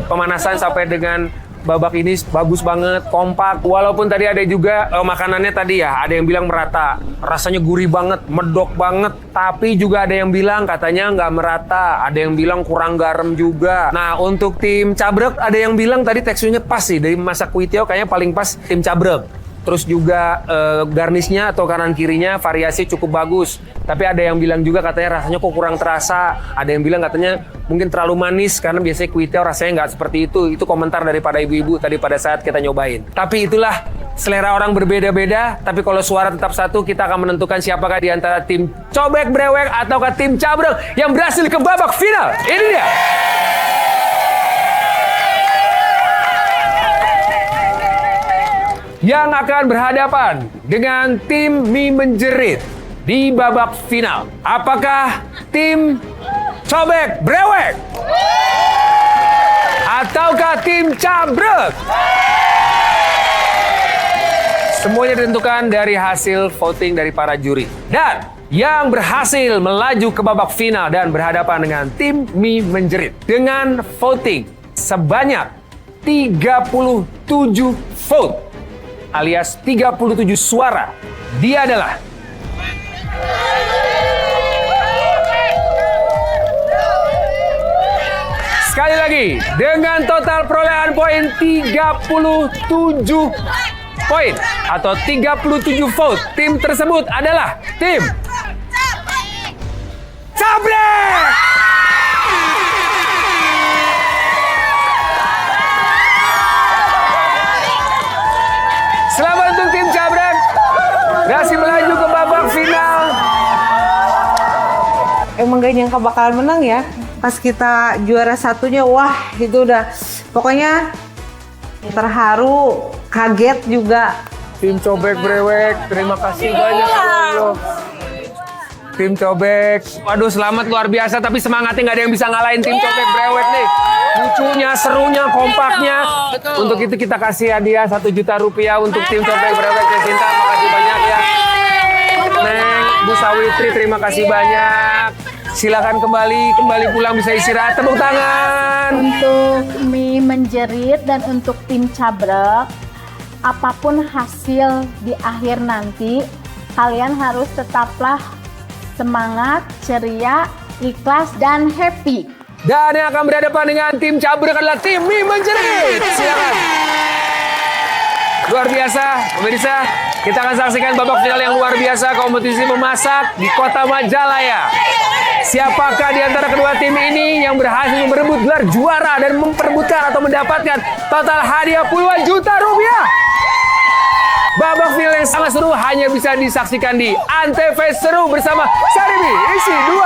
pemanasan sampai dengan babak ini bagus banget, kompak. Walaupun tadi ada juga makanannya tadi ya, ada yang bilang merata. Rasanya gurih banget, medok banget. Tapi juga ada yang bilang katanya nggak merata. Ada yang bilang kurang garam juga. Nah untuk tim Cabrek ada yang bilang tadi teksturnya pas sih. Dari masak kuitiau kayaknya paling pas tim Cabrek. Terus juga garnisnya atau kanan kirinya variasi cukup bagus. Tapi ada yang bilang juga katanya rasanya kok kurang terasa. Ada yang bilang katanya mungkin terlalu manis karena biasanya kuitiau rasanya nggak seperti itu. Itu komentar daripada ibu-ibu tadi pada saat kita nyobain. Tapi itulah selera orang berbeda-beda. Tapi kalau suara tetap satu, kita akan menentukan siapakah di antara tim Cobek Brewek ataukah tim Cabrek yang berhasil ke babak final. Ini dia. Yang akan berhadapan dengan tim mie menjerit di babak final. Apakah tim Cobek Brewek ataukah tim Cabrek? Semuanya ditentukan dari hasil voting dari para juri. Dan yang berhasil melaju ke babak final dan berhadapan dengan tim mie menjerit dengan voting sebanyak 37 vote alias 37 suara. Dia adalah sekali lagi dengan total perolehan poin 37 poin atau 37 vote. Tim tersebut adalah tim Cabrek. Selamat untuk tim Cabrek berhasil melaju nggak nyangka bakalan menang ya. Pas kita juara satunya, wah itu udah pokoknya terharu, kaget juga. Tim Cobek Brewek, terima kasih banyak loh. Tim Cobek, waduh selamat luar biasa, tapi semangatnya nggak ada yang bisa ngalahin tim Cobek Brewek nih. Lucunya, serunya, kompaknya. Untuk itu kita kasih hadiah 1 juta rupiah untuk tim Cobek Brewek. Cinta, makasih banyak ya. Neng, Bu Sawitri, terima kasih banyak. Silakan kembali pulang, bisa istirahat. Tepuk tangan. Untuk mie menjerit dan untuk tim Cabrek, apapun hasil di akhir nanti, kalian harus tetaplah semangat, ceria, ikhlas, dan happy. Dan yang akan berhadapan dengan tim Cabrek adalah tim mie menjerit. Silakan. Luar biasa, pemirsa. Kita akan saksikan babak final yang luar biasa, kompetisi memasak di Kota Majalaya. Siapakah di antara kedua tim ini yang berhasil merebut gelar juara dan memperebutkan atau mendapatkan total hadiah puluhan juta rupiah? Babak final yang sangat seru hanya bisa disaksikan di Antv Seru bersama Sarimi isi 2.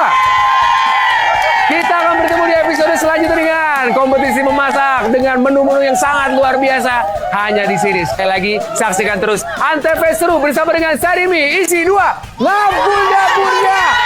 Kita akan bertemu di episode selanjutnya dengan kompetisi memasak dengan menu-menu yang sangat luar biasa hanya di sini. Sekali lagi saksikan terus Antv Seru bersama dengan Sarimi isi 2. Ngabul dapurnya.